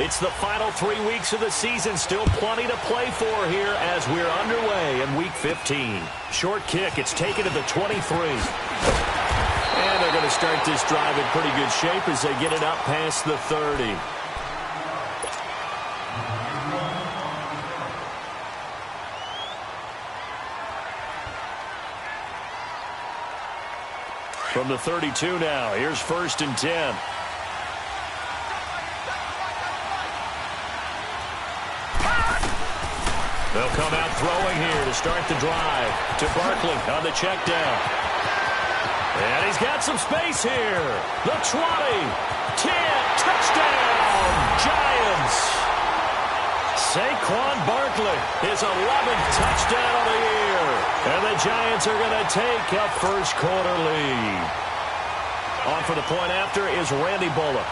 It's the final 3 weeks of the season. Still plenty to play for here as we're underway in Week 15. Short kick. It's taken to the 23. And they're going to start this drive in pretty good shape as they get it up past the 30. From the 32 now, here's 1st and 10. They'll come out throwing here to start the drive. To Barkley on the check down. And he's got some space here. The 20, 10, touchdown, Giants. Saquon Barkley, his 11th touchdown of the year. And the Giants are going to take a first-quarter lead. On for the point after is Randy Bullock.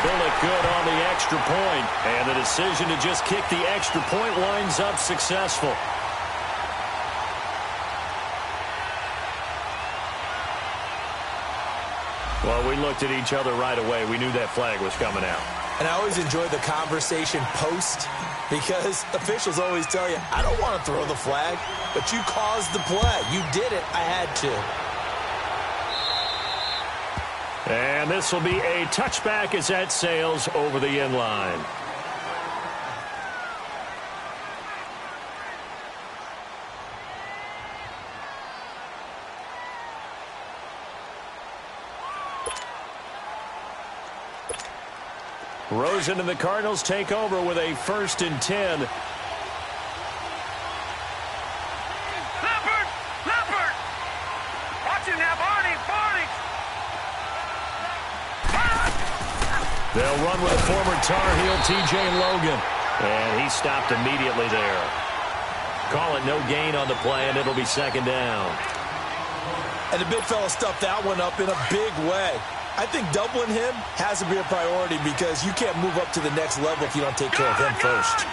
Bullock good on the extra point. And the decision to just kick the extra point winds up successful. Well, we looked at each other right away. We knew that flag was coming out. And I always enjoy the conversation post because officials always tell you, I don't want to throw the flag, but you caused the play. You did it. I had to. And this will be a touchback as that sails over the end line. Rosen and the Cardinals take over with a 1st and 10. Leopard! Watch him now, Barney! They'll run with a former Tar Heel, TJ Logan. And he stopped immediately there. Call it no gain on the play, and it'll be 2nd down. And the big fella stuffed that one up in a big way. I think doubling him has to be a priority because you can't move up to the next level if you don't take care of him first.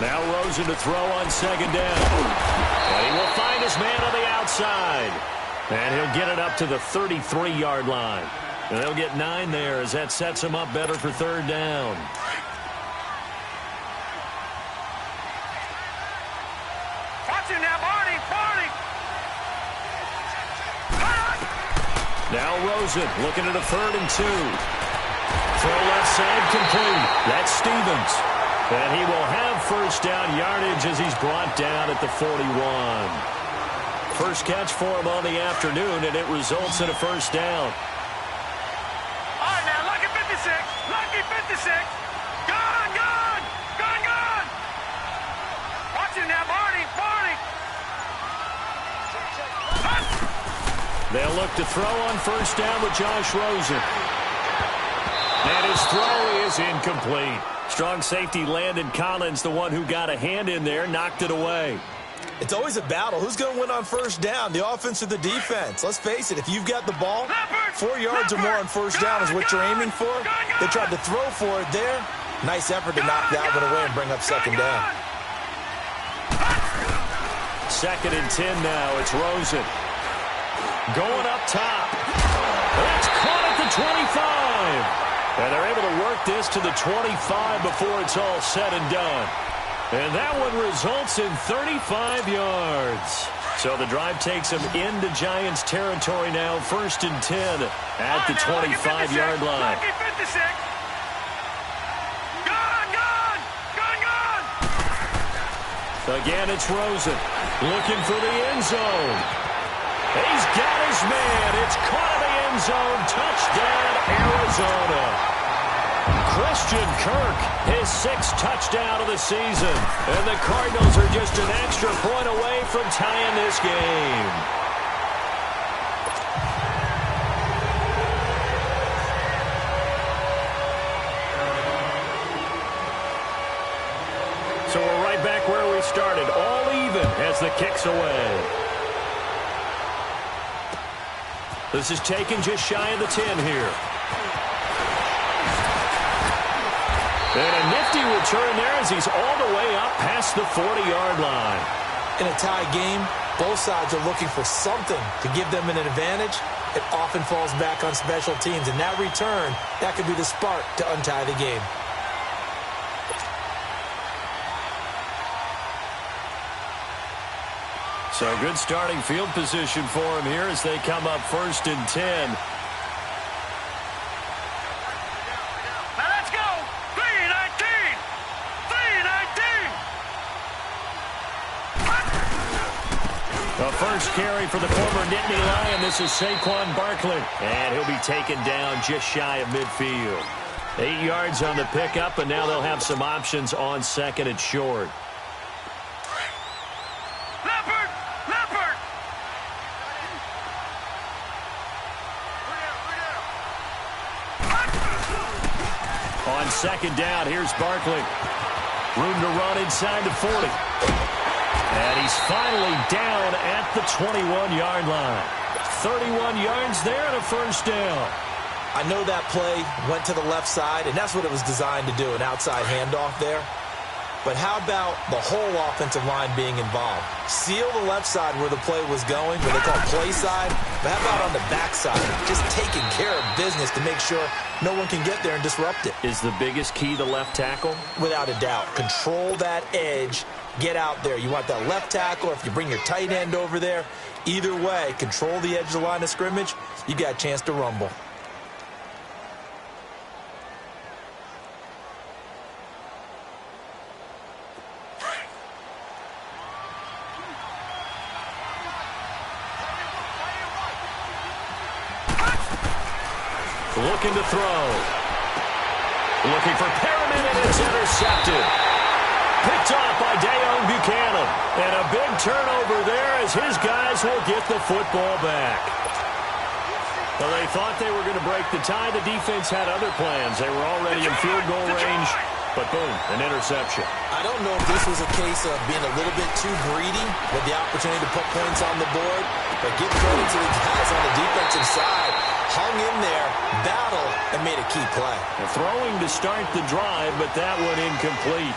Now Rosen to throw on 2nd down. And he will find his man on the outside. And he'll get it up to the 33-yard line. And they'll get 9 there as that sets him up better for 3rd down. Watch him now, Barney! Now Rosen looking at a 3rd and 2. Throw left side complete. That's Stevens. And he will have 1st down yardage as he's brought down at the 41. First catch for him on the afternoon, and it results in a 1st down. All right, now, lucky 56. Lucky 56. Gone! Watch him now, Barney! They'll look to throw on 1st down with Josh Rosen. And his throw is incomplete. Strong safety Landon Collins, the one who got a hand in there, knocked it away. It's always a battle. Who's going to win on 1st down, the offense or the defense? Let's face it, if you've got the ball, 4 yards or more on 1st down is what you're aiming for. They tried to throw for it there. Nice effort to knock that one away and bring up 2nd down. 2nd and 10 now. It's Rosen. Going up top. That's caught at the 25. And they're able to work this to the 25 before it's all said and done. And that one results in 35 yards. So the drive takes them into Giants territory now. 1st and 10 at the 25-yard line. Again, it's Rosen looking for the end zone. He's got his man. It's caught in the end zone. Touchdown, Arizona. Christian Kirk, his 6th touchdown of the season. And the Cardinals are just an extra point away from tying this game. So we're right back where we started. All even as the kick's away. This is taken just shy of the 10 here. And a nifty return there as he's all the way up past the 40-yard line. In a tie game, Both sides are looking for something to give them an advantage. It often falls back on special teams, and that return, that could be the spark to untie the game. So good starting field position for him here as they come up 1st and 10. Now let's go. 3-19. 3-19. The first carry for the former Nittany Lion. This is Saquon Barkley. And he'll be taken down just shy of midfield. 8 yards on the pickup, and now they'll have some options on 2nd and short. On 2nd down, here's Barkley. Room to run inside the 40. And he's finally down at the 21-yard line. 31 yards there and a first down. I know that play went to the left side, and that's what it was designed to do, an outside handoff there. But how about the whole offensive line being involved? Seal the left side where the play was going, what they call play side. But how about on the back side? Just taking care of business to make sure no one can get there and disrupt it. Is the biggest key the left tackle? Without a doubt. Control that edge. Get out there. You want that left tackle, or if you bring your tight end over there, either way, control the edge of the line of scrimmage, you got a chance to rumble. Looking to throw. Looking for Perriman, and it's intercepted. Picked off by Deone Buchanan. And a big turnover there as his guys will get the football back. Well, they thought they were going to break the tie. The defense had other plans. They were already in field goal range. But boom, an interception. I don't know if this was a case of being a little bit too greedy with the opportunity to put points on the board. But give credit to the guys on the defensive side. Hung in there, battled, and made a key play. Throwing to start the drive, but that one incomplete.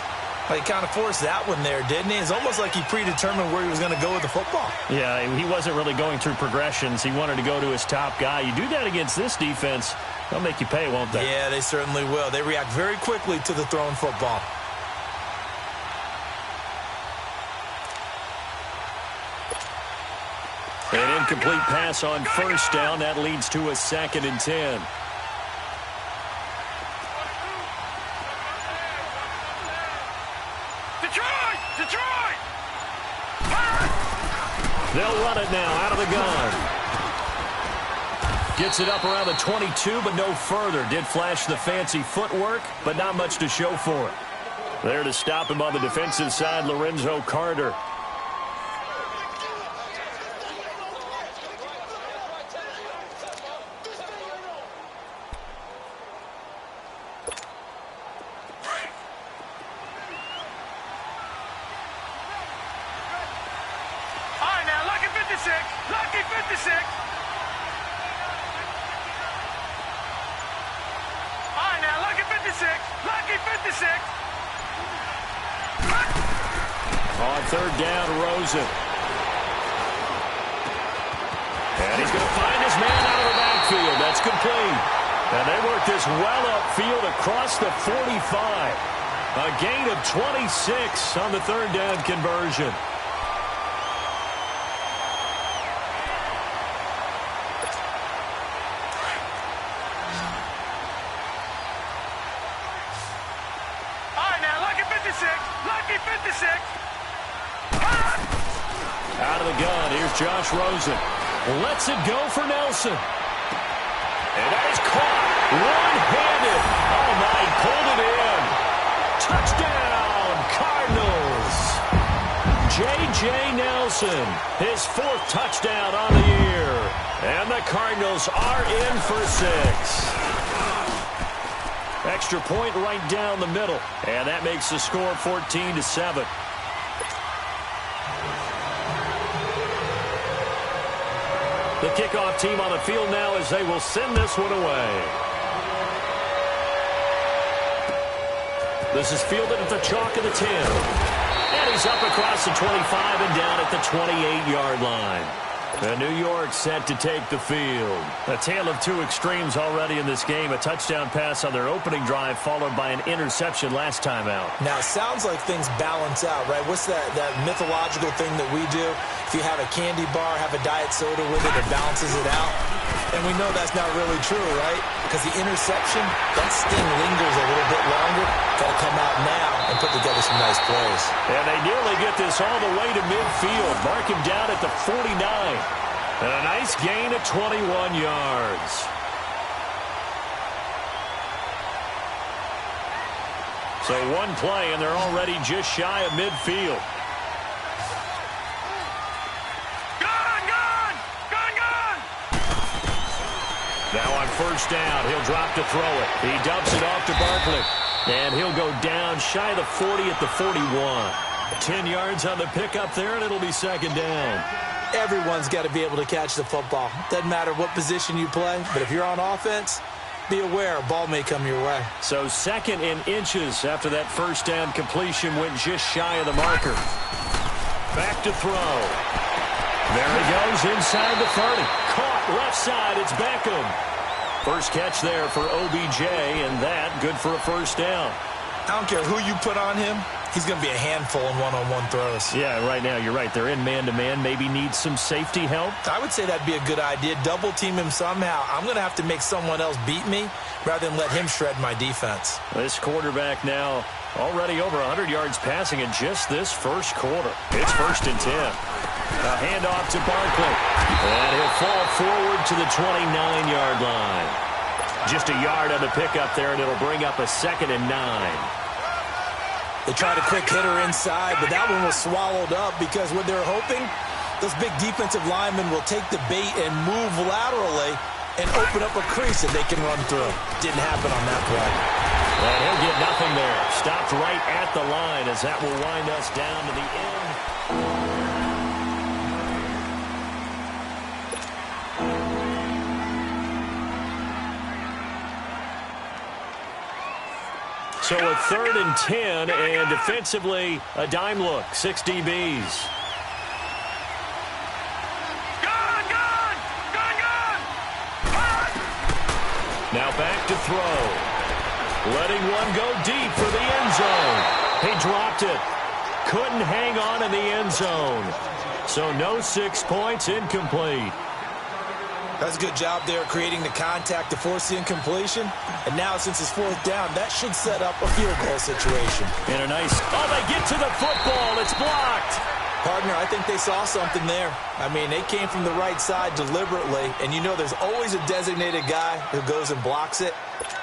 Well, he kind of forced that one there, didn't he? It's almost like he predetermined where he was going to go with the football. Yeah, he wasn't really going through progressions. He wanted to go to his top guy. You do that against this defense, they'll make you pay, won't they? Yeah, they certainly will. They react very quickly to the thrown football. An incomplete pass on first down. That leads to a 2nd and 10. Detroit! They'll run it now out of the gun. Gets it up around the 22, but no further. Did flash the fancy footwork, but not much to show for it. There to stop him on the defensive side, Lorenzo Carter. Lucky 56. All right, now, lucky 56. Lucky 56. On 3rd down, Rosen. And he's going to find his man out of the backfield. That's complete. And they work this well upfield across the 45. A gain of 26 on the 3rd down conversion. Lucky 56. Out of the gun, here's Josh Rosen. Lets it go for Nelson. And that is caught. One-handed. Oh, my, pulled it in. Touchdown, Cardinals. J.J. Nelson, his 4th touchdown on the year. And the Cardinals are in for 6. Extra point right down the middle. And that makes the score 14-7. The kickoff team on the field now as they will send this one away. This is fielded at the chalk of the 10. And he's up across the 25 and down at the 28-yard line. And New York set to take the field. A tale of two extremes already in this game. A touchdown pass on their opening drive followed by an interception last time out. Now, it sounds like things balance out, right? What's that mythological thing that we do? If you have a candy bar, have a diet soda with it, it balances it out. And we know that's not really true, right? Because the interception, that sting lingers a little bit longer. Got to come out now and put together some nice plays. And they nearly get this all the way to midfield. Mark him down at the 49. And a nice gain of 21 yards. So one play, and they're already just shy of midfield. Now on first down, he'll drop to throw it. He dumps it off to Barkley. And he'll go down shy of the 40 at the 41. 10 yards on the pickup there, and it'll be second down. Everyone's got to be able to catch the football. Doesn't matter what position you play, but if you're on offense, be aware a ball may come your way. So second in inches after that first down completion went just shy of the marker. Back to throw. There he goes inside the 30. Caught left side. It's Beckham. First catch there for OBJ, and that good for a first down. I don't care who you put on him. He's going to be a handful in one-on-one throws. Yeah, right now, you're right. They're in man-to-man. Maybe need some safety help. I would say that'd be a good idea. Double team him somehow. I'm going to have to make someone else beat me rather than let him shred my defense. This quarterback now already over 100 yards passing in just this first quarter. It's 1st and 10. A handoff to Barkley. And he'll fall forward to the 29-yard line. Just a yard on the pickup there, and it'll bring up a 2nd and 9. They tried a quick hitter inside, but that one was swallowed up because what they're hoping, those big defensive linemen will take the bait and move laterally and open up a crease that they can run through. Didn't happen on that play. And he'll get nothing there. Stopped right at the line as that will wind us down to the end. So a 3rd and 10, and defensively, a dime look. 6 DBs. Now back to throw. Letting one go deep for the end zone. He dropped it. Couldn't hang on in the end zone. So no 6 points, incomplete. That's a good job there creating the contact to force the incompletion. And now since it's 4th down, that should set up a field goal situation. And a nice, oh, they get to the football. It's blocked. Partner, I think they saw something there. I mean, they came from the right side deliberately. And you know there's always a designated guy who goes and blocks it.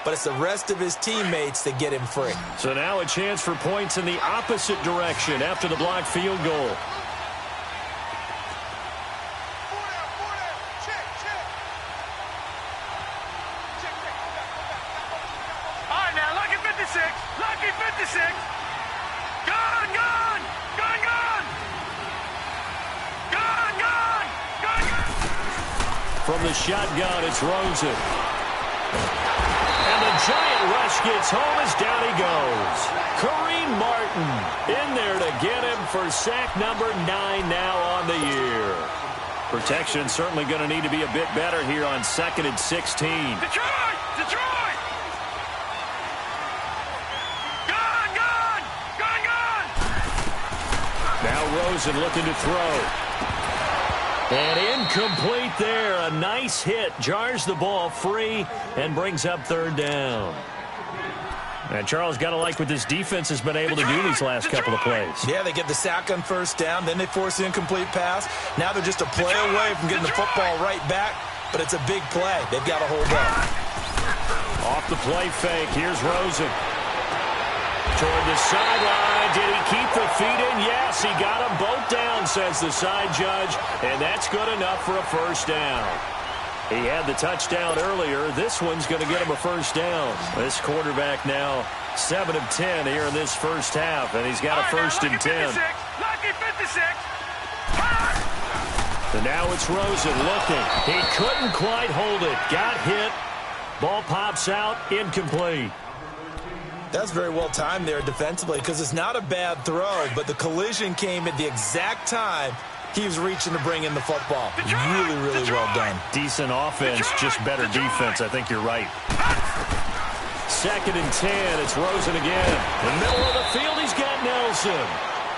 But it's the rest of his teammates that get him free. So now a chance for points in the opposite direction after the blocked field goal. Lucky 56. Gone. From the shotgun, it's Rosen. And the giant rush gets home as down he goes. Kareem Martin in there to get him for sack number 9 now on the year. Protection certainly going to need to be a bit better here on 2nd and 16. Detroit! Now Rosen looking to throw. And incomplete there. A nice hit. Jars the ball free and brings up 3rd down. And Charles, got to like what this defense has been able to do these last couple of plays. Yeah, they get the sack on 1st down. Then they force the incomplete pass. Now they're just a play away from getting the football right back. But it's a big play. They've got to hold up. Off the play fake. Here's Rosen. Toward the sideline. Did he keep the feet in? Yes, he got them both down, says the side judge. And that's good enough for a 1st down. He had the touchdown earlier. This one's going to get him a 1st down. This quarterback now 7 of 10 here in this first half. And he's got a 1st and 10. Lucky 56. And now it's Rosen looking. He couldn't quite hold it. Got hit. Ball pops out. Incomplete. That's very well timed there defensively because it's not a bad throw, but the collision came at the exact time he was reaching to bring in the football. Really, really well done. Decent offense, just better defense. I think you're right. 2nd and 10. It's Rosen again. In the middle of the field, he's got Nelson.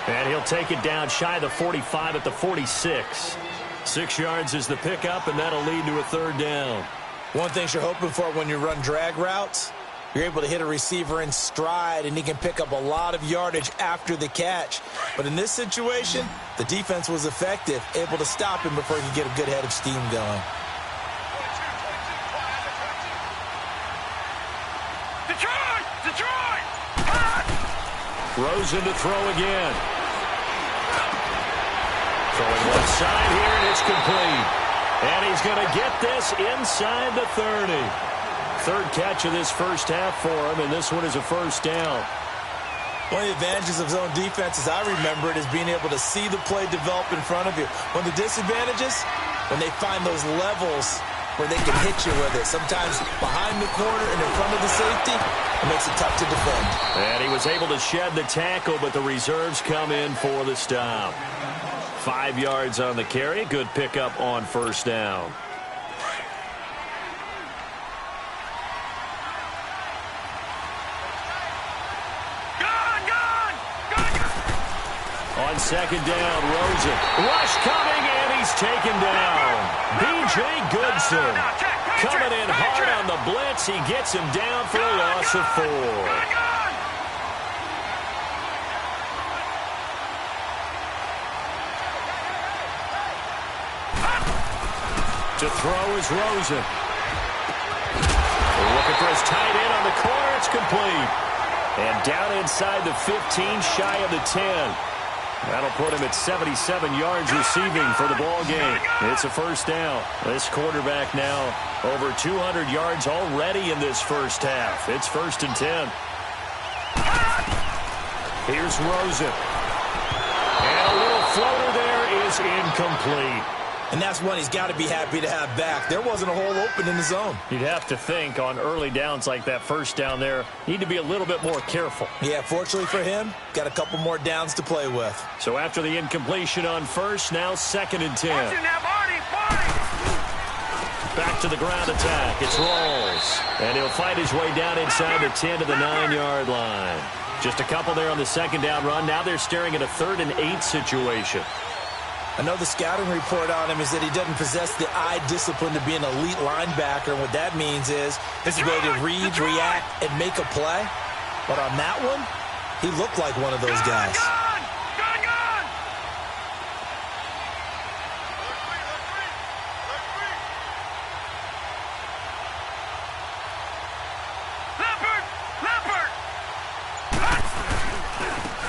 And he'll take it down shy of the 45 at the 46. 6 yards is the pickup, and that'll lead to a 3rd down. One thing you're hoping for when you run drag routes, you're able to hit a receiver in stride, and he can pick up a lot of yardage after the catch. But in this situation, the defense was effective, able to stop him before he could get a good head of steam going. Detroit! Rosen to throw again. Throwing left side here, and it's complete. And he's going to get this inside the 30. 3rd catch of this first half for him, and this one is a 1st down. One of the advantages of zone defense, as I remember it, is being able to see the play develop in front of you. One of the disadvantages, when they find those levels where they can hit you with it. Sometimes behind the corner and in front of the safety, it makes it tough to defend. And he was able to shed the tackle, but the reserves come in for the stop. 5 yards on the carry. Good pickup on 1st down. On 2nd down, Rosen. Rush coming, and he's taken down. B.J. Goodson coming in hard on the blitz. He gets him down for a loss of 4. To throw is Rosen. Looking for his tight end on the corner. It's complete. And down inside the 15, shy of the 10. That'll put him at 77 yards receiving for the ball game. It's a 1st down. This quarterback now over 200 yards already in this first half. It's 1st and 10. Here's Rosen. And a little floater there is incomplete. And that's one he's got to be happy to have back. There wasn't a hole open in the zone. You'd have to think on early downs like that 1st down there, need to be a little bit more careful. Yeah, fortunately for him, got a couple more downs to play with. So after the incompletion on 1st, now 2nd and 10. Back to the ground attack. It's Rawls. And he'll fight his way down inside the 10 to the 9-yard line. Just a couple there on the 2nd down run. Now they're staring at a 3rd and 8 situation. I know the scouting report on him is that he doesn't possess the eye discipline to be an elite linebacker. And what that means is his ability to read, react, and make a play. But on that one, he looked like one of those guys.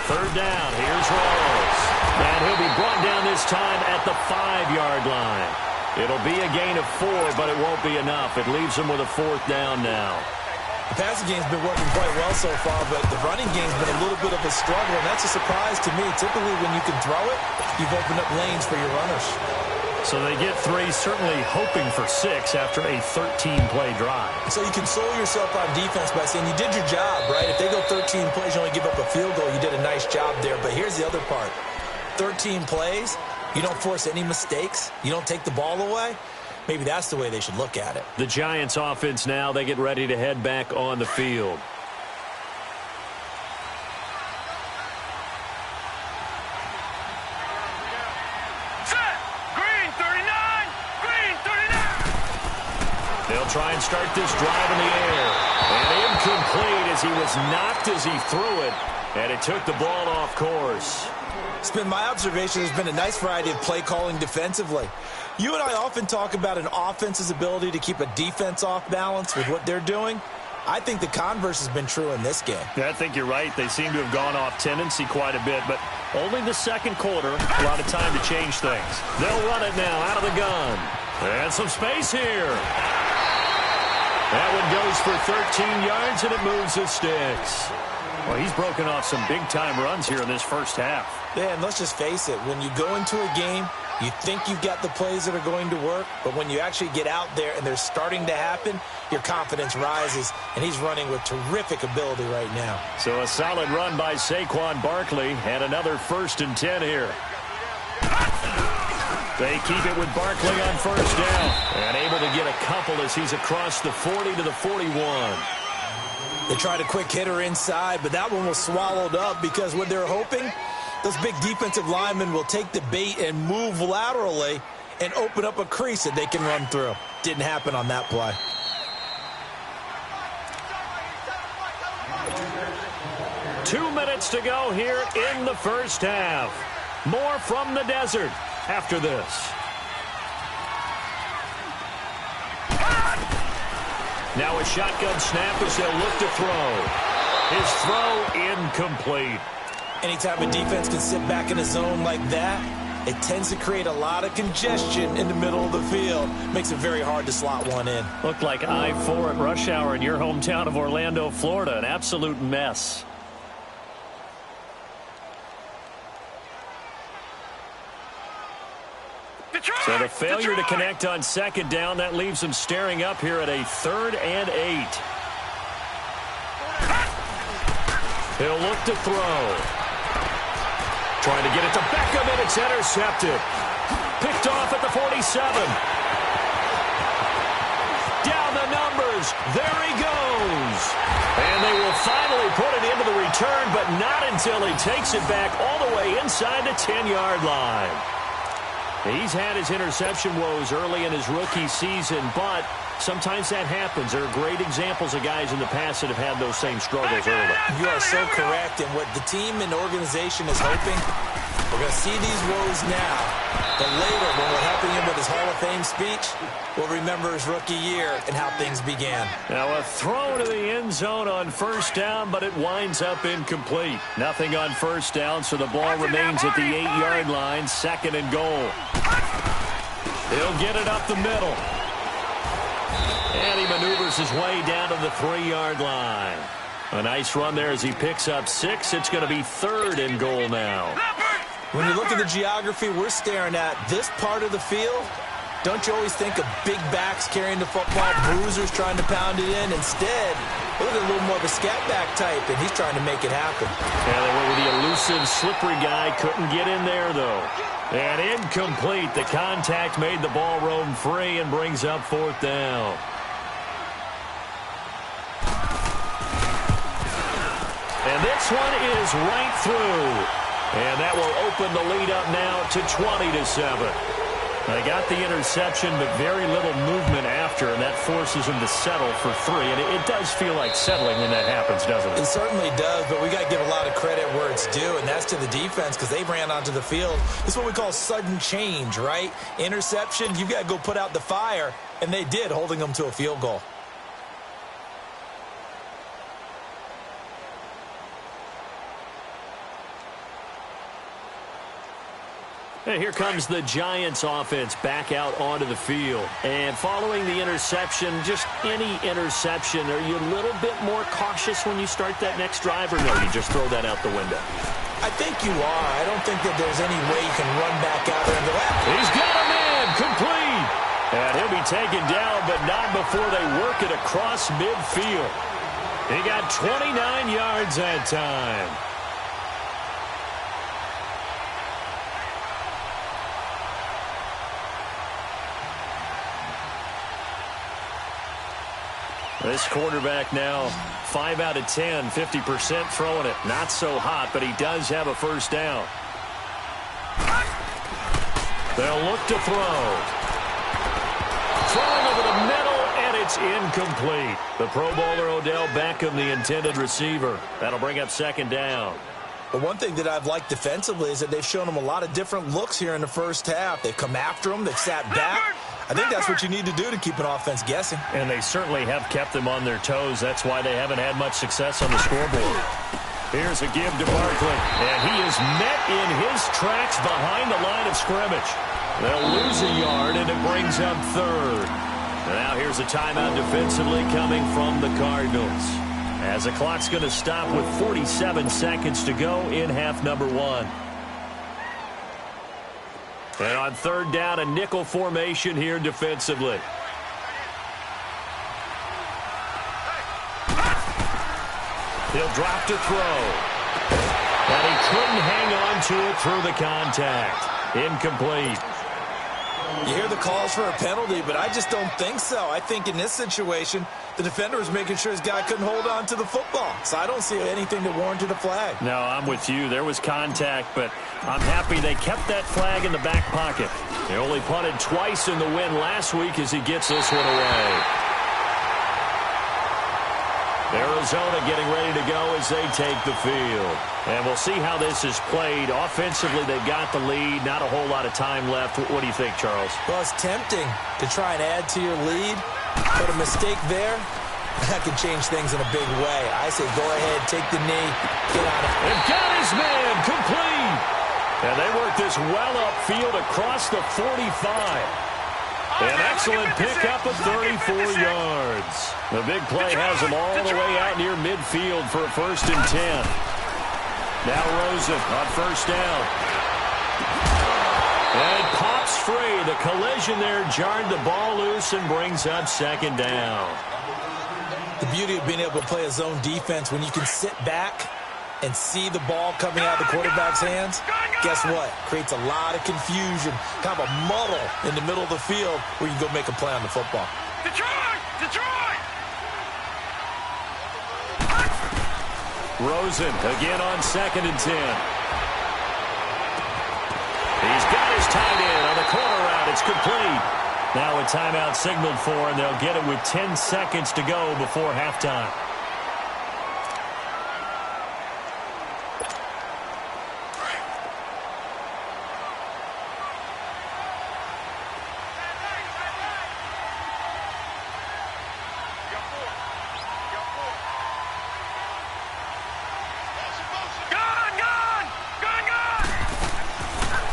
Third down. Here's Rawls. And he'll be brought down this time at the 5-yard line. It'll be a gain of 4, but it won't be enough. It leaves him with a 4th down now. The passing game's been working quite well so far, but the running game's been a little bit of a struggle, and that's a surprise to me. Typically, when you can throw it, you've opened up lanes for your runners. So they get 3, certainly hoping for 6 after a 13-play drive. So you console yourself on defense by saying you did your job, right? If they go 13 plays, you only give up a field goal, you did a nice job there. But here's the other part. 13 plays, you don't force any mistakes, you don't take the ball away. Maybe that's the way they should look at it. The Giants offense now, they get ready to head back on the field. Set! Green 39! Green 39! They'll try and start this drive in the air. And incomplete as he was knocked as he threw it. And it took the ball off course. It's been my observation there's been a nice variety of play calling defensively. You and I often talk about an offense's ability to keep a defense off balance with what they're doing. I think the converse has been true in this game. Yeah, I think you're right. They seem to have gone off tendency quite a bit, but only the second quarter, a lot of time to change things. They'll run it now out of the gun. And some space here. That one goes for 13 yards, and it moves the sticks. Well, he's broken off some big-time runs here in this first half. Yeah, and let's just face it. When you go into a game You think you've got the plays that are going to work, but when you actually get out there and they're starting to happen, your confidence rises, and he's running with terrific ability right now. So a solid run by Saquon Barkley, and another 1st and 10 here. They keep it with Barkley on 1st down, and able to get a couple as he's across the 40 to the 41. They tried a quick hitter inside, but that one was swallowed up because what they're hoping, those big defensive linemen will take the bait and move laterally and open up a crease that they can run through. Didn't happen on that play. Two minutes to go here in the first half. More from the desert after this. Now a shotgun snap as they'll look to throw. His throw incomplete. Anytime a defense can sit back in a zone like that, it tends to create a lot of congestion in the middle of the field. Makes it very hard to slot one in. Looked like I-4 at rush hour in your hometown of Orlando, Florida. An absolute mess. So the failure to connect on 2nd down, that leaves them staring up here at a 3rd and 8. He'll look to throw. Trying to get it to Beckham, and it's intercepted. Picked off at the 47. Down the numbers. There he goes. And they will finally put it into the return, but not until he takes it back all the way inside the 10-yard line. He's had his interception woes early in his rookie season, but sometimes that happens. There are great examples of guys in the past that have had those same struggles early. You are so correct, and what the team and organization is hoping, we're going to see these woes now, but later when we're helping him with his Hall of Fame speech, we'll remember his rookie year and how things began. Now a throw to the end zone on 1st down, but it winds up incomplete. Nothing on 1st down, so the ball remains at the 8-yard line, 2nd and goal. He'll get it up the middle. And he maneuvers his way down to the 3-yard line. A nice run there as he picks up 6. It's going to be 3rd and goal now. When you look at the geography we're staring at, this part of the field, don't you always think of big backs carrying the football, bruisers trying to pound it in? Instead, look at a little more of a scat back type, and he's trying to make it happen. Yeah, they went with the elusive, slippery guy. Couldn't get in there, though. And incomplete. The contact made the ball roam free and brings up 4th down. And this one is right through. And that will open the lead up now to 20-7. They got the interception, but very little movement after, and that forces them to settle for 3. And it does feel like settling when that happens, doesn't it? It certainly does, but we got to give a lot of credit where it's due, and that's to the defense because they ran onto the field. This is what we call sudden change, right? Interception, you've got to go put out the fire, and they did, holding them to a field goal. And here comes the Giants offense back out onto the field. And following the interception, just any interception, are you a little bit more cautious when you start that next drive, or no, you just throw that out the window? I think you are. I don't think that there's any way you can run back out there and go, he's got a man, complete. And he'll be taken down, but not before they work it across midfield. He got 29 yards that time. This quarterback now 5 out of 10, 50% throwing it. Not so hot, but he does have a 1st down. They'll look to throw. Throwing over the middle, and it's incomplete. The Pro Bowler Odell Beckham, the intended receiver. That'll bring up 2nd down. But one thing that I've liked defensively is that they've shown him a lot of different looks here in the first half. They've come after him. They've sat back. I think that's what you need to do to keep an offense guessing. And they certainly have kept them on their toes. That's why they haven't had much success on the scoreboard. Here's a give to Barkley. And he is met in his tracks behind the line of scrimmage. They'll lose a yard, and it brings up 3rd. Now here's a timeout defensively coming from the Cardinals, as the clock's going to stop with 47 seconds to go in half number 1. And on third down, a nickel formation here defensively. He'll drop to throw. And he couldn't hang on to it through the contact. Incomplete. You hear the calls for a penalty, but I just don't think so. I think in this situation, the defender was making sure his guy couldn't hold on to the football. So I don't see anything that warranted a flag. No, I'm with you. There was contact, but I'm happy they kept that flag in the back pocket. They only punted twice in the win last week as he gets this one away. Arizona getting ready to go as they take the field. And we'll see how this is played. Offensively, they've got the lead. Not a whole lot of time left. What do you think, Charles? Well, it's tempting to try and add to your lead, but a mistake there, that could change things in a big way. I say go ahead, take the knee, get on it. And got his man complete. And they work this well upfield across the 45. An excellent pickup of 34 yards. The big play has them all the way out near midfield for a 1st and 10. Now Rosen on 1st down. And pops free. The collision there jarred the ball loose and brings up 2nd down. The beauty of being able to play a zone defense when you can sit back and see the ball coming out of the quarterback's hands, guess what? Creates a lot of confusion, kind of a muddle in the middle of the field where you can go make a play on the football. Detroit! Detroit! Rosen again on 2nd and 10. He's got his tight end on the corner route. It's complete. Now a timeout signaled for, and they'll get it with 10 seconds to go before halftime.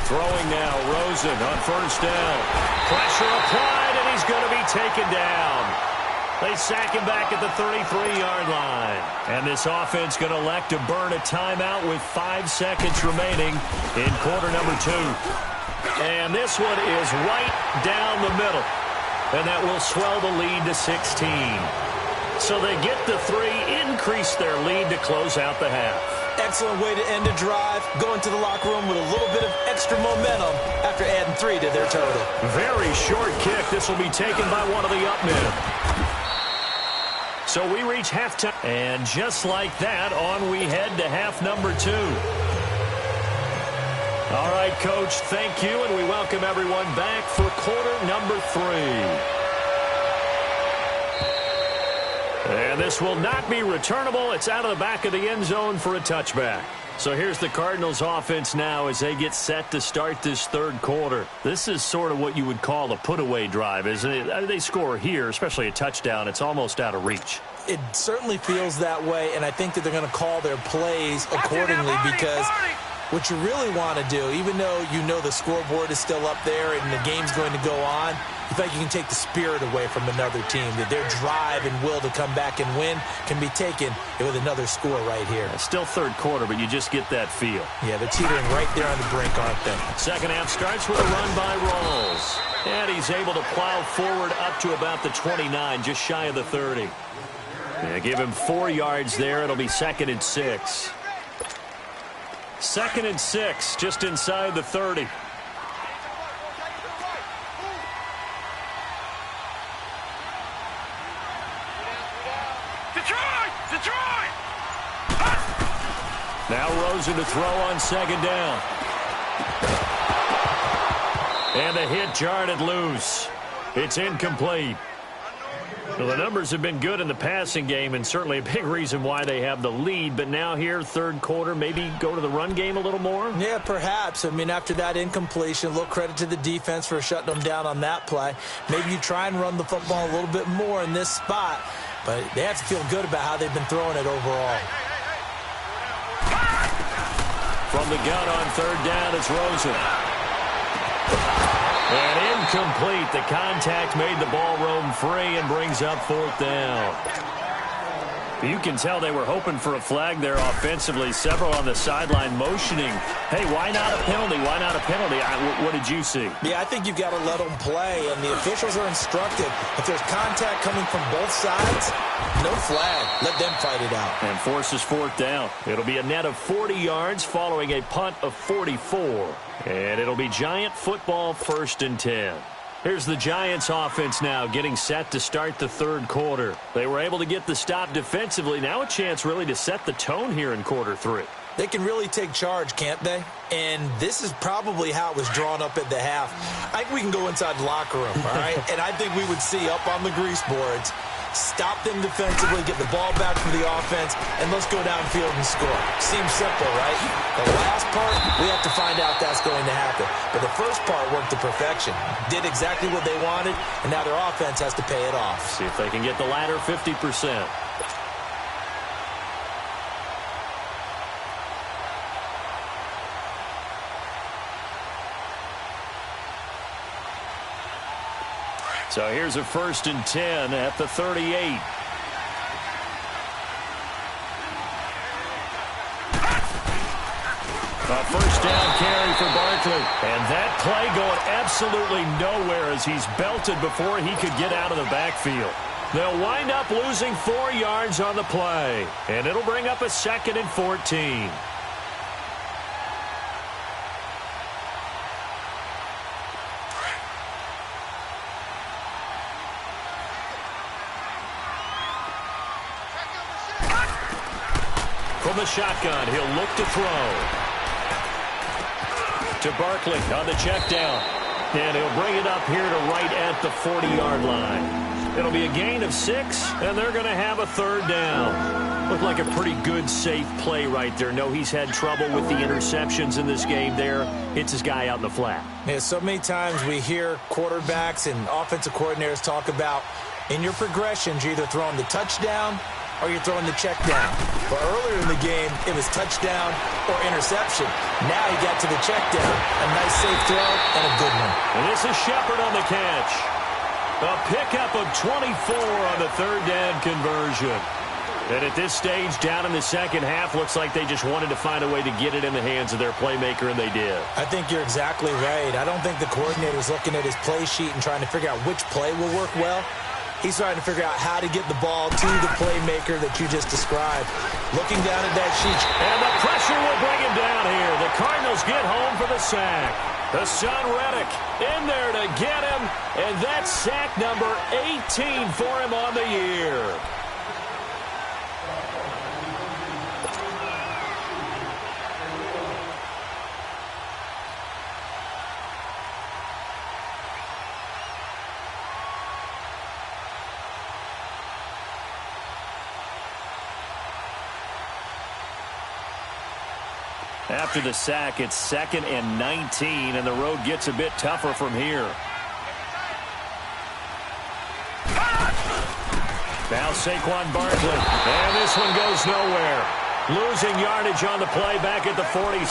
Throwing now, Rosen on 1st down. Pressure applied, and he's going to be taken down. They sack him back at the 33-yard line. And this offense going to elect to burn a timeout with 5 seconds remaining in quarter number 2. And this one is right down the middle. And that will swell the lead to 16. So they get the 3, increase their lead to close out the half. Excellent way to end a drive, go into the locker room with a little bit of extra momentum after adding 3 to their total. Very short kick. This will be taken by one of the up men. So we reach halftime. And just like that, on we head to half number 2. All right, Coach, thank you, and we welcome everyone back for quarter number 3. And this will not be returnable. It's out of the back of the end zone for a touchback. So here's the Cardinals offense now as they get set to start this 3rd quarter. This is sort of what you would call a put-away drive, isn't it? They score here, especially a touchdown. It's almost out of reach. It certainly feels that way, and I think that they're going to call their plays accordingly because what you really want to do, even though you know the scoreboard is still up there and the game's going to go on, you feel like you can take the spirit away from another team, that their drive and will to come back and win can be taken with another score right here. It's still 3rd quarter, but you just get that feel. Yeah, they're teetering right there on the brink, aren't they? 2nd half starts with a run by Rawls. And he's able to plow forward up to about the 29, just shy of the 30. Yeah, give him 4 yards there. It'll be 2nd and 6. 2nd and 6, just inside the 30. Detroit! Detroit! Now Rosen to throw on 2nd down. And the hit jarred it loose. It's incomplete. Well, the numbers have been good in the passing game, and certainly a big reason why they have the lead. But now here, 3rd quarter, maybe go to the run game a little more? Yeah, perhaps. I mean, after that incompletion, a little credit to the defense for shutting them down on that play. Maybe you try and run the football a little bit more in this spot, but they have to feel good about how they've been throwing it overall. From the gun on 3rd down, it's Rosen. And incomplete. The contact made the ball roam free and brings up 4th down. You can tell they were hoping for a flag there offensively. Several on the sideline motioning, hey, why not a penalty? Why not a penalty? What did you see? Yeah, I think you've got to let them play, and the officials are instructed. If there's contact coming from both sides, no flag. Let them fight it out. And forces fourth down. It'll be a net of 40 yards following a punt of 44. And it'll be Giant football, 1st and 10. Here's the Giants offense now getting set to start the third quarter. They were able to get the stop defensively. Now a chance really to set the tone here in quarter 3. They can really take charge, can't they? And this is probably how it was drawn up at the half. I think we can go inside the locker room, all right? And I think we would see up on the grease boards, stop them defensively, get the ball back from the offense, and let's go downfield and score. Seems simple, right? The last part, we have to find out that's going to happen. But the first part worked to perfection. Did exactly what they wanted, and now their offense has to pay it off. See if they can get the latter 50%. So here's a 1st and 10 at the 38. A first down carry for Barkley. And that play going absolutely nowhere as he's belted before he could get out of the backfield. They'll wind up losing 4 yards on the play. And it'll bring up a 2nd and 14. From the shotgun, he'll look to throw. To Barkley on the check down. And he'll bring it up here to right at the 40-yard line. It'll be a gain of 6, and they're going to have a 3rd down. Looked like a pretty good, safe play right there. No, he's had trouble with the interceptions in this game there. Hits his guy out in the flat. Yeah, so many times we hear quarterbacks and offensive coordinators talk about in your progressions, you're either throwing the touchdown or you're throwing the check down. But earlier in the game, it was touchdown or interception. Now he got to the check down. A nice safe throw and a good one. And this is Shepard on the catch. A pickup of 24 on the 3rd down conversion. And at this stage, down in the second half, looks like they just wanted to find a way to get it in the hands of their playmaker, and they did. I think you're exactly right. I don't think the coordinator's looking at his play sheet and trying to figure out which play will work well. He's trying to figure out how to get the ball to the playmaker that you just described. Looking down at that sheet. And the pressure will bring him down here. The Cardinals get home for the sack. The son Reddick in there to get him. And that's sack number 18 for him on the year. After the sack, it's 2nd and 19, and the road gets a bit tougher from here. Now Saquon Barkley, and this one goes nowhere. Losing yardage on the play back at the 46.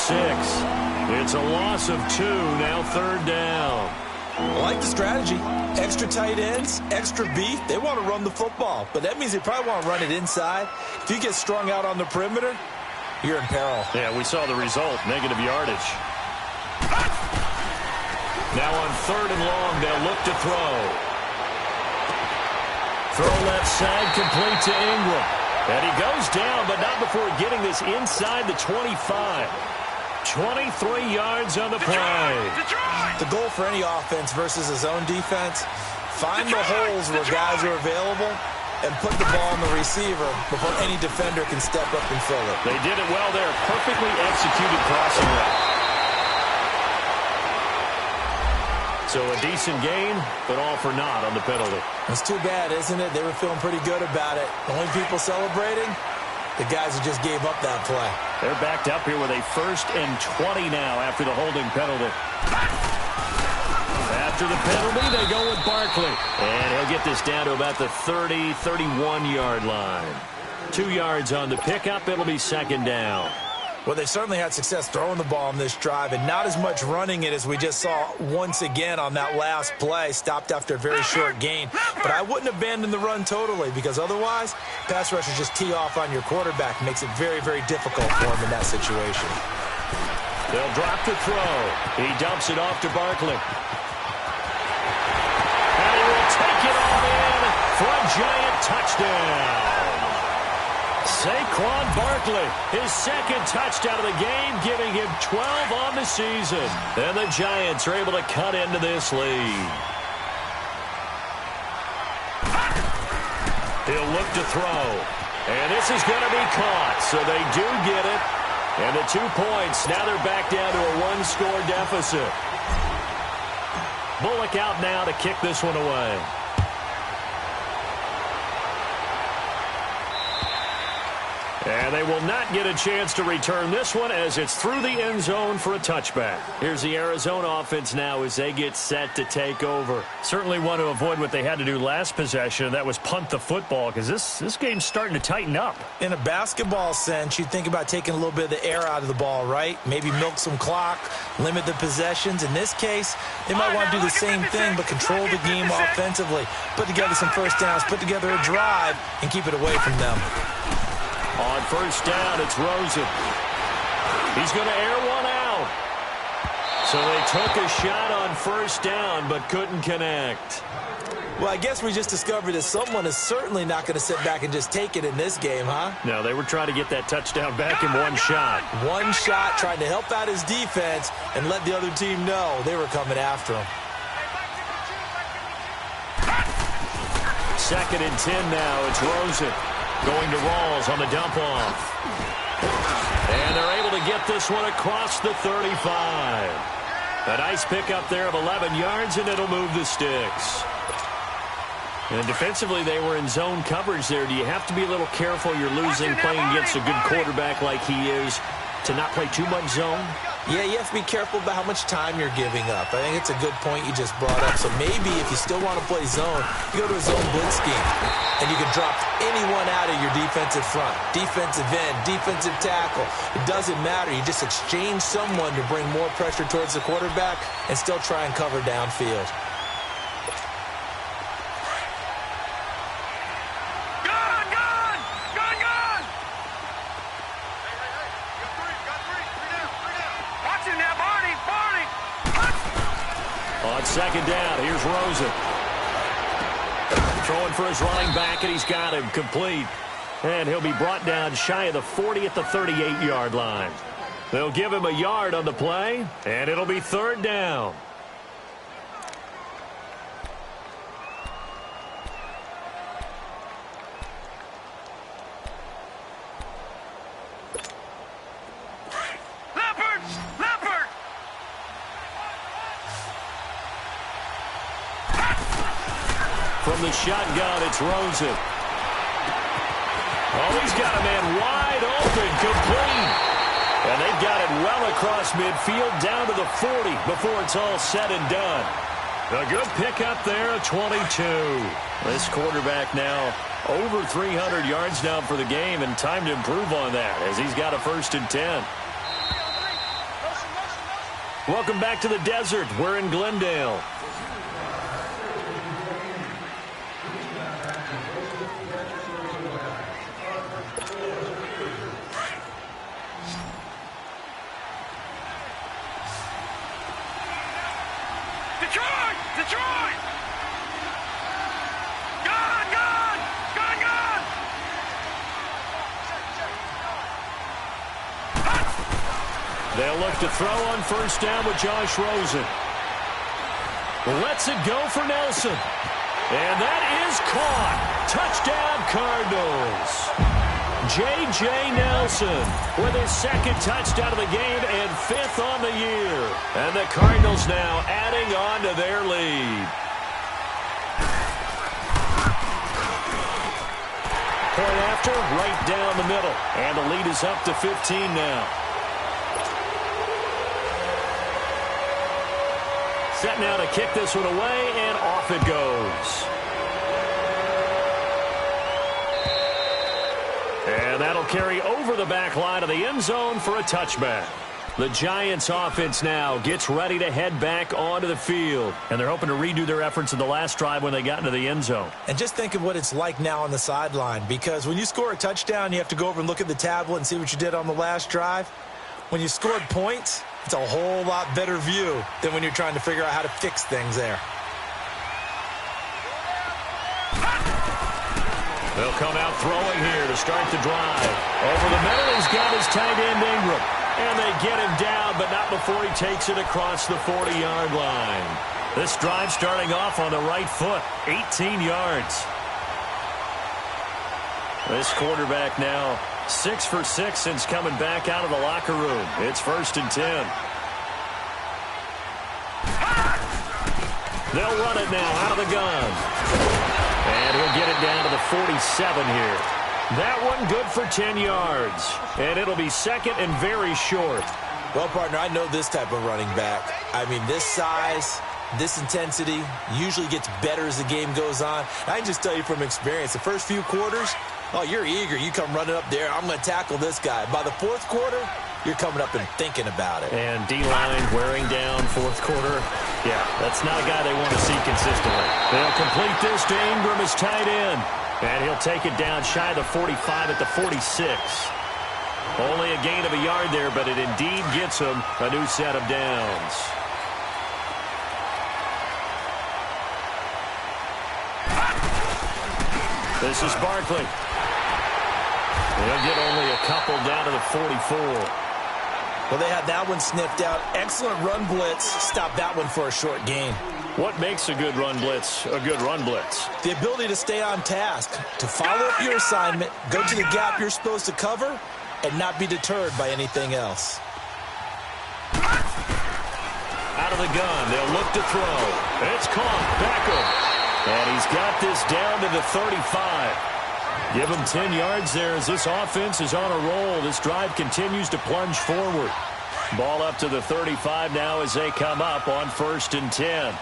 It's a loss of 2, now 3rd down. I like the strategy. Extra tight ends, extra beef. They want to run the football, but that means they probably want to run it inside. If you get strung out on the perimeter, you're in peril. Yeah, we saw the result, negative yardage. Now on 3rd and long, they'll look to throw. Throw left side, complete to Ingram. And he goes down, but not before getting this inside the 25. 23 yards on the play. The goal for any offense versus a zone defense, find the holes where guys are available and put the ball on the receiver before any defender can step up and fill it. They did it well there. Perfectly executed crossing route. So a decent gain, but all for naught on the penalty. It's too bad, isn't it? They were feeling pretty good about it. The only people celebrating, the guys who just gave up that play. They're backed up here with a 1st and 20 now after the holding penalty. After the penalty, they go with Barkley. And he'll get this down to about the 30, 31-yard line. 2 yards on the pickup. It'll be 2nd down. Well, they certainly had success throwing the ball on this drive and not as much running it as we just saw once again on that last play. Stopped after a very short gain. But I wouldn't abandon the run totally because otherwise, pass rushers just tee off on your quarterback. Makes it very, very difficult for him in that situation. They'll drop the throw. He dumps it off to Barkley. And he will take it all in for a giant touchdown. Saquon Barkley, his second touchdown of the game, giving him 12 on the season. And the Giants are able to cut into this lead. He'll look to throw. And this is going to be caught, so they do get it. And the 2 points, now they're back down to a one-score deficit. Bullock out now to kick this one away. And they will not get a chance to return this one as it's through the end zone for a touchback. Here's the Arizona offense now as they get set to take over. Certainly want to avoid what they had to do last possession. That was punt the football because this game's starting to tighten up. In a basketball sense, you think about taking a little bit of the air out of the ball, right? Maybe milk some clock, limit the possessions. In this case, they might want to do the same thing but control the game offensively. Put together some first downs, put together a drive, and keep it away from them. On first down, it's Rosen. He's going to air one out. So they took a shot on first down, but couldn't connect. Well, I guess we just discovered that someone is certainly not going to sit back and just take it in this game, huh? No, they were trying to get that touchdown back in one shot. One shot, trying to help out his defense and let the other team know they were coming after him. 2nd and 10 now. It's Rosen. Going to Rawls on the dump-off. And they're able to get this one across the 35. A nice pickup there of 11 yards, and it'll move the sticks. And defensively, they were in zone coverage there. Do you have to be a little careful? You're losing playing against a good quarterback like he is to not play too much zone? Yeah, you have to be careful about how much time you're giving up. I think it's a good point you just brought up. So maybe if you still want to play zone, you go to a zone blitz scheme. And you can drop anyone out of your defensive front. Defensive end, defensive tackle. It doesn't matter. You just exchange someone to bring more pressure towards the quarterback and still try and cover downfield. On 2nd down, here's Rosen. Throwing for his running back, and he's got him complete. And he'll be brought down shy of the 40 at the 38-yard line. They'll give him a yard on the play, and it'll be 3rd down. From the shotgun, it's Rosen. Oh, he's got a man wide open, complete. And they've got it well across midfield, down to the 40 before it's all said and done. A good pickup there, a 22. This quarterback now over 300 yards now for the game, and time to improve on that as he's got a 1st and 10. Welcome back to the desert. We're in Glendale. Detroit! Gone! They'll look to throw on first down with Josh Rosen. Lets it go for Nelson. And that is caught. Touchdown, Cardinals. J.J. Nelson with his 2nd touchdown of the game and 5th on the year. And the Cardinals now adding on to their lead. Point after, right down the middle. And the lead is up to 15 now. Set now to kick this one away, and off it goes. And And that'll carry over the back line of the end zone for a touchback. The Giants offense now gets ready to head back onto the field. And they're hoping to redo their efforts in the last drive when they got into the end zone. And just think of what it's like now on the sideline, because when you score a touchdown, you have to go over and look at the tablet and see what you did on the last drive. When you scored points, it's a whole lot better view than when you're trying to figure out how to fix things there. They'll come out throwing here to start the drive. Over the middle, he's got his tight end Ingram. And they get him down, but not before he takes it across the 40-yard line. This drive starting off on the right foot, 18 yards. This quarterback now 6 for 6 since coming back out of the locker room. It's 1st and 10. They'll run it now out of the gun. And he'll get it down to the 47 here. That one good for 10 yards. And it'll be 2nd and very short. Well, partner, I know this type of running back. I mean, this size, this intensity usually gets better as the game goes on. I can just tell you from experience, the first few quarters, oh, you're eager. You come running up there. I'm going to tackle this guy. By the 4th quarter, you're coming up and thinking about it. And D-line wearing down 4th quarter. Yeah, that's not a guy they want to see consistently. They'll complete this to Ingram as tight end. And he'll take it down shy of the 45 at the 46. Only a gain of a yard there, but it indeed gets him a new set of downs. This is Barkley. He'll get only a couple down to the 44. Well, they had that one sniffed out. Excellent run blitz. Stop that one for a short gain. What makes a good run blitz a good run blitz? The ability to stay on task, to follow up your assignment, go to the gap you're supposed to cover, and not be deterred by anything else. Out of the gun, they'll look to throw. It's caught. Beckham. And he's got this down to the 35. Give him 10 yards there as this offense is on a roll. This drive continues to plunge forward. Ball up to the 35 now as they come up on 1st and 10.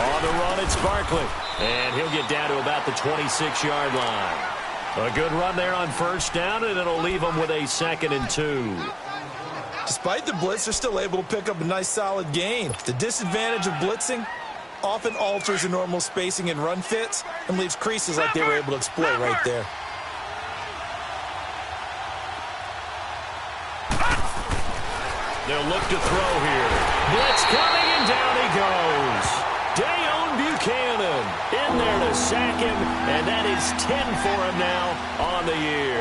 On the run, it's Barkley. And he'll get down to about the 26-yard line. A good run there on 1st down, and it'll leave him with a 2nd and 2. Despite the blitz, they're still able to pick up a nice solid gain. The disadvantage of blitzing often alters the normal spacing and run fits and leaves creases like they were able to exploit right there. They'll look to throw here. Blitz coming, and down he goes. Dayon Buchanan in there to sack him, and that is 10 for him now on the year.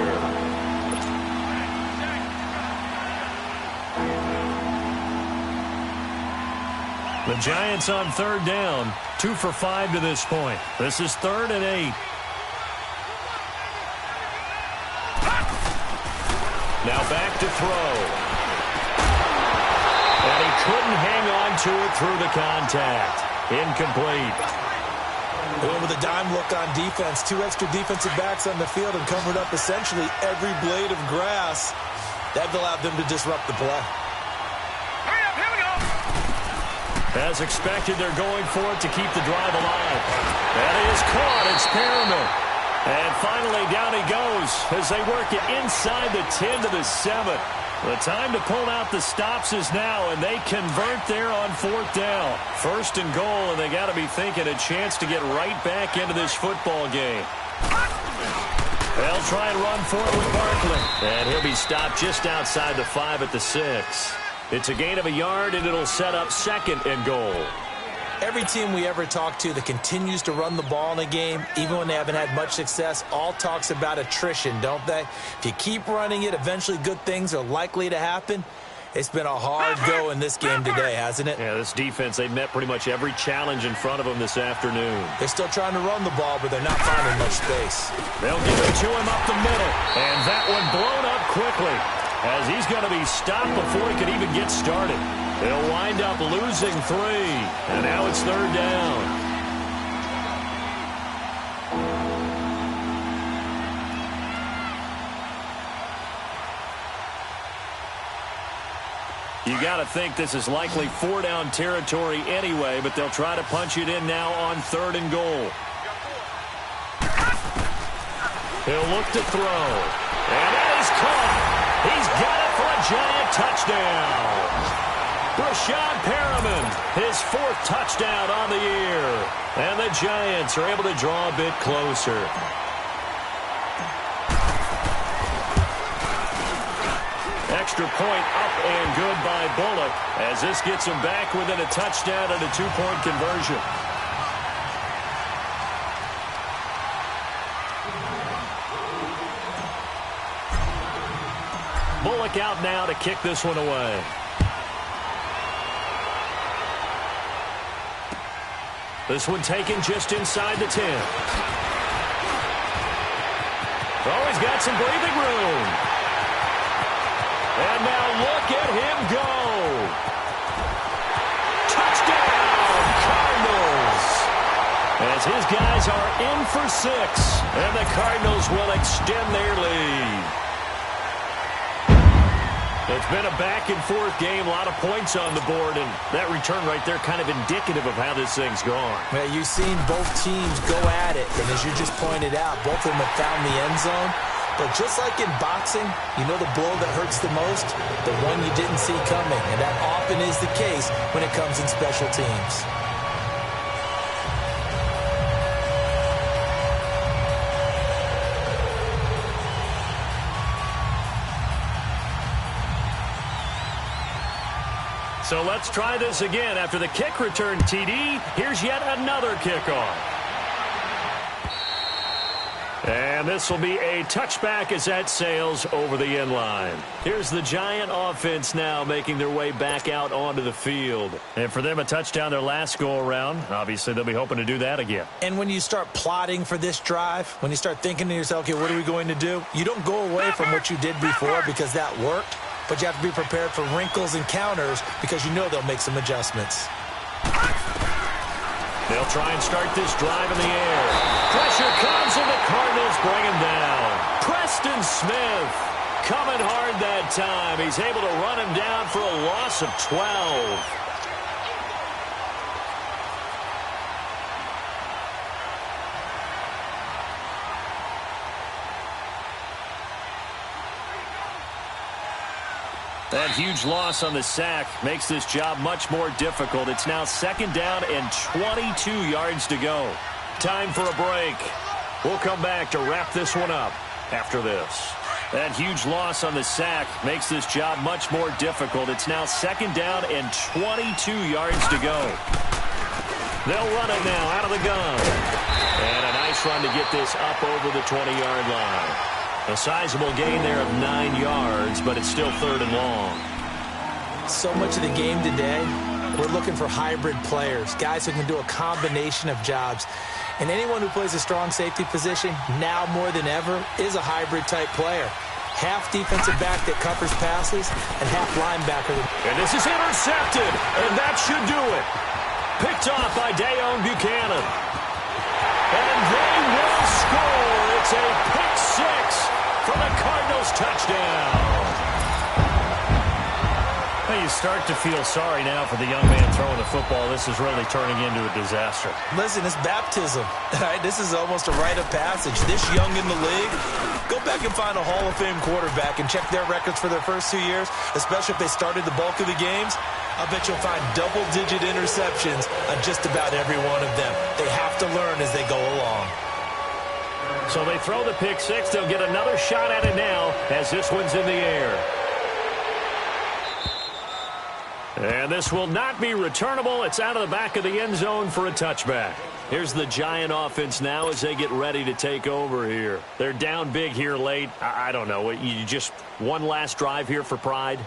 The Giants on 3rd down, 2 for 5 to this point. This is 3rd and 8. Now back to throw. And he couldn't hang on to it through the contact. Incomplete. Going with a dime look on defense. 2 extra defensive backs on the field and covered up essentially every blade of grass. That allowed them to disrupt the play. Hurry up, here we go. As expected, they're going for it to keep the drive alive. And he is caught. It's Perriman. And finally, down he goes as they work it inside the 10 to the 7. The time to pull out the stops is now, and they convert there on 4th down. 1st and goal, and they got to be thinking a chance to get right back into this football game. They'll try and run for it with Barkley. And he'll be stopped just outside the 5 at the 6. It's a gain of a yard, and it'll set up 2nd and goal. Every team we ever talk to that continues to run the ball in a game, even when they haven't had much success, all talks about attrition, don't they? If you keep running it, eventually good things are likely to happen. It's been a hard go in this game today, hasn't it? Yeah, this defense, they've met pretty much every challenge in front of them this afternoon. They're still trying to run the ball, but they're not finding much space. They'll give it to him up the middle. And that one blown up quickly as he's going to be stopped before he can even get started. They'll wind up losing 3, and now it's 3rd down. You got to think this is likely 4-down territory anyway, but they'll try to punch it in now on 3rd and goal. He'll look to throw. And that is caught. He's got it for a Giant touchdown. Brashad Perriman, his 4th touchdown on the year. And the Giants are able to draw a bit closer. Extra point up and good by Bullock as this gets him back within a touchdown and a 2-point conversion. Bullock out now to kick this one away. This one taken just inside the 10. Oh, he's got some breathing room. And now look at him go. Touchdown, Cardinals. As his guys are in for 6. And the Cardinals will extend their lead. It's been a back-and-forth game, a lot of points on the board, and that return right there kind of indicative of how this thing's gone. Well, you've seen both teams go at it, and as you just pointed out, both of them have found the end zone. But just like in boxing, you know the blow that hurts the most? The one you didn't see coming, and that often is the case when it comes in special teams. So let's try this again. After the kick return, TD, here's yet another kickoff. And this will be a touchback as that sails over the end line. Here's the Giant offense now making their way back out onto the field. And for them, a touchdown their last go-around. Obviously, they'll be hoping to do that again. And when you start plotting for this drive, when you start thinking to yourself, okay, what are we going to do? You don't go away from what you did before because that worked. But you have to be prepared for wrinkles and counters because you know they'll make some adjustments. They'll try and start this drive in the air. Pressure comes and the Cardinals bring him down. Preston Smith coming hard that time. He's able to run him down for a loss of 12. That huge loss on the sack makes this job much more difficult. It's now 2nd down and 22 yards to go. Time for a break. We'll come back to wrap this one up after this. That huge loss on the sack makes this job much more difficult. It's now 2nd down and 22 yards to go. They'll run it now out of the gun. And a nice run to get this up over the 20-yard line. A sizable gain there of 9 yards, but it's still 3rd and long. So much of the game today, we're looking for hybrid players, guys who can do a combination of jobs. And anyone who plays a strong safety position, now more than ever, is a hybrid-type player. Half defensive back that covers passes, and half linebacker. And this is intercepted, and that should do it. Picked off by Dayon Buchanan. And they will score. It's a pick 6. For the Cardinals touchdown. Well, you start to feel sorry now for the young man throwing the football. This is really turning into a disaster. Listen, it's baptism. Right? This is almost a rite of passage. This young in the league, go back and find a Hall of Fame quarterback and check their records for their first 2 years, especially if they started the bulk of the games. I bet you'll find double-digit interceptions on just about every one of them. They have to learn as they go along. So they throw the pick 6. They'll get another shot at it now as this one's in the air. And this will not be returnable. It's out of the back of the end zone for a touchback. Here's the Giant offense now as they get ready to take over here. They're down big here late. I don't know. You just one last drive here for pride?